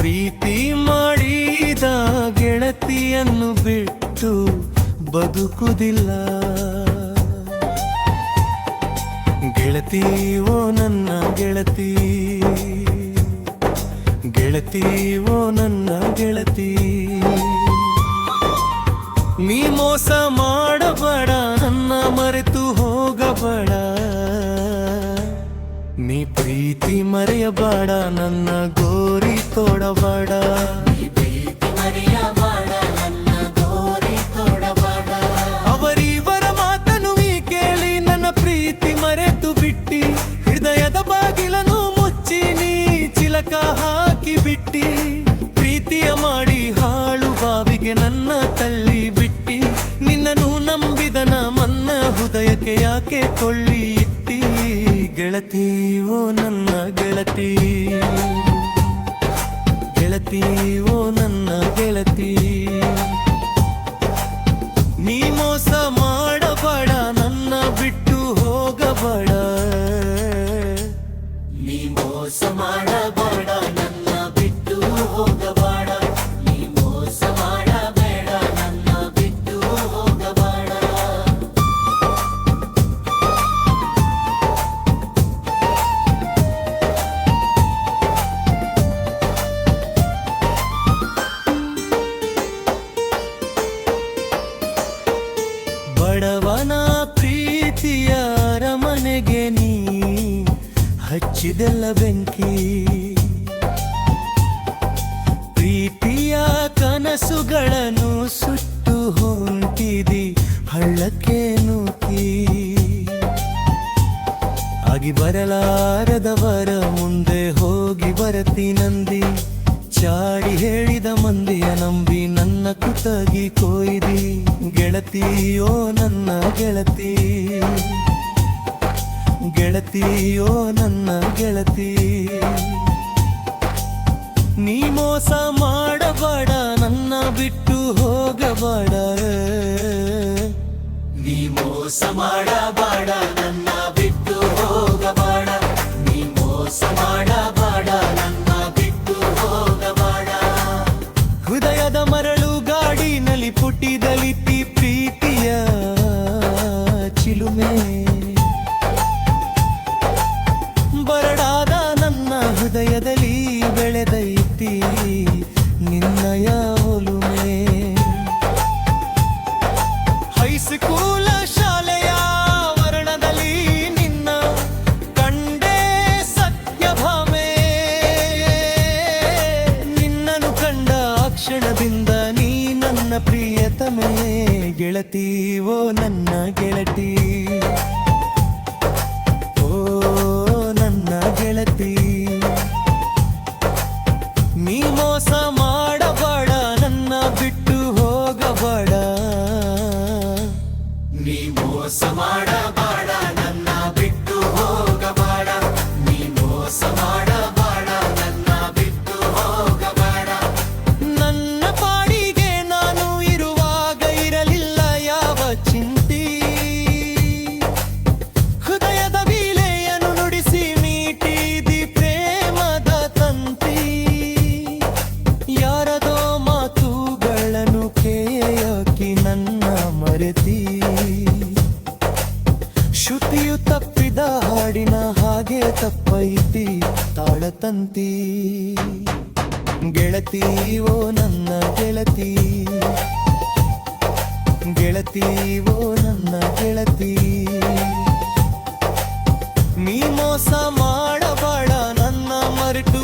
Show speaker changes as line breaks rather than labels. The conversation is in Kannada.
ಪ್ರೀತಿ ಮಾಡಿದ ಗೆಳತಿಯನ್ನು ಬಿಟ್ಟು ಬದುಕುವುದಿಲ್ಲ. ಗೆಳತಿ ಓ ನನ್ನ ಗೆಳತಿ, ಗೆಳತಿ ಓ ನನ್ನ ಗೆಳತಿ, ನೀ ಮೋಸ ಮಾಡಬೇಡ, ನನ್ನ ಮರೆತು ಹೋಗಬೇಡ. ನೀ ಪ್ರೀತಿ ಮರೆಯಬೇಡ, ನನ್ನ ಗೋರಿ ತೋಡಬೇಡ. ಅವರಿವರ ಮಾತನ್ನು ಈ ಕೇಳಿ ನನ್ನ ಪ್ರೀತಿ ಮರೆತು ಬಿಟ್ಟಿ, ಹೃದಯದ ಬಾಗಿಲನ್ನು ಮುಚ್ಚಿ ನೀ ಚಿಲಕ ಹಾಕಿ ಬಿಟ್ಟಿ. ಪ್ರೀತಿಯ ಮಾಡಿ ಹಾಳು ಬಾವಿಗೆ ನನ್ನ ತಳ್ಳಿ ಬಿಟ್ಟಿ, ನಿನ್ನನ್ನು ನಂಬಿದನ ಮನ್ನ ಹೃದಯಕ್ಕೆ ಯಾಕೆ ಕೊಳ್ಳಿ ಇಟ್ಟಿ. ಗೆಳತಿ ಓ ನನ್ನ ಗೆಳತಿ, ಗೆಳತಿ ಓ ನನ್ನ ಗೆಳತಿ, ನೀ ಮೋಸ ಮಾಡಬೇಡ, ನನ್ನ ಬಿಟ್ಟು ಹೋಗಬೇಡ. ನೀ ಮೋಸ ಮಾಡಬೇಡ, ನನ್ನ ಬಿಟ್ಟು ಹೋಗಬೇಡ. ನೀ ಮೋಸ ಮಾಡಬೇಡ, ನನ್ನ ಬಿಟ್ಟು ಹೋಗಬೇಡ. ಬಡವನ ಪ್ರೀತಿಯ ಅರಮನೆಗೆ ನೀ ಹಚ್ಚಿದೆಲ್ಲ ಬೆಂಕಿ, ಪ್ರೀತಿಯ ಕನಸುಗಳನ್ನು ಸುಟ್ಟು ಹೊಂಟಿದಿ ಹಳ್ಳಕ್ಕೆ ನೂಕಿ. ಆಗಿ ಬರಲಾರದವರ ಮುಂದೆ ಹೋಗಿ ಬರತಿ ನಂದಿ, ಚಾಡಿ ಹೇಳಿದ ಮಂದಿಯ ನಂಬಿ ನನ್ನ ಕುತಗಿ ಕೊಯ್ದಿ. ಗೆಳತಿ ಓ ನನ್ನ ಗೆಳತಿ, ಗೆಳತಿ ಓ ನನ್ನ ಗೆಳತಿ, ನೀ ಮೋಸ ಮಾಡಬೇಡ, ನನ್ನ ಬಿಟ್ಟು ಹೋಗಬೇಡ. ನೀ ಮೋಸ ಮಾಡಬೇಡ, ನನ್ನ ಬಿಟ್ಟು ಹೋಗಬೇಡ. ನೀ ಮೋಸ ಮಾಡಬೇಡ, ನನ್ನ ಬಿಟ್ಟು ಹೋಗಬೇಡ. ಹೃದಯದ ಮರಳು ಗಾಡಿನಲ್ಲಿ ಪುಟಿದಲಿತಿ ಪ್ರೀತಿಯ ಚಿಲುಮೆ, ಬರಡಾದ ನನ್ನ ಹೃದಯದಲ್ಲಿ ಬೆಳೆದೈತಿ ನಿನ್ನಯ ಒಲುಮೆ. ಹೈಸ್ಕೂಲ ಶಾಲೆಯ ವರ್ಣದಲ್ಲಿ ನಿನ್ನ ಕಂಡೇ ಸತ್ಯಭಾಮೆ, ನಿನ್ನನ್ನು ಕಂಡ ಕ್ಷಣದಿಂದ ನೀ ನನ್ನ ಪ್ರಿಯತಮೆ. ಗೆಳತಿ ಓ ನನ್ನ ಗೆಳತಿ, ಗೆಳತಿ, ನೀ ಮೋಸ ಮಾಡಬೇಡ, ನನ್ನ ಬಿಟ್ಟು ಹೋಗಬೇಡ. ನೀ ಮೋಸ ಮಾಡಬೇಡ, ನನ್ನ ಬಿಟ್ಟು ಹೋಗಬೇಡ. ನೀ ಮೋಸ ಮಾಡಬೇಡ, ನನ್ನ ಬಿಟ್ಟು ಹೋಗಬೇಡ. ನನ್ನ ಪಾಡಿಗೆ ನಾನು ಇರುವಾಗ ಇರಲಿಲ್ಲ ಯಾವ ಚಿಂತಿ, ಹೃದಯದ ಬೀಲೆಯನ್ನು ನುಡಿಸಿ ಮೀಟಿದಿ ಪ್ರೇಮದ ತಂತಿ. ಯಾರದೋ ಮಾತುಗಳನ್ನು ಕೇಯಕಿ ನನ್ನ ಮರೆತಿ, ಶ್ರುತಿಯು ತಪ್ಪಿದ ಹಾಡಿನ ಹಾಗೆ ತಪ್ಪೈತಿ ತಾಳತಂತಿ. ಗೆಳತಿ ಓ ನನ್ನ ಗೆಳತಿ, ಗೆಳತಿ ಓ ನನ್ನ ಗೆಳತಿ, ನೀ ಮೋಸ ಮಾಡಬೇಡ, ನನ್ನ ಮರೆತು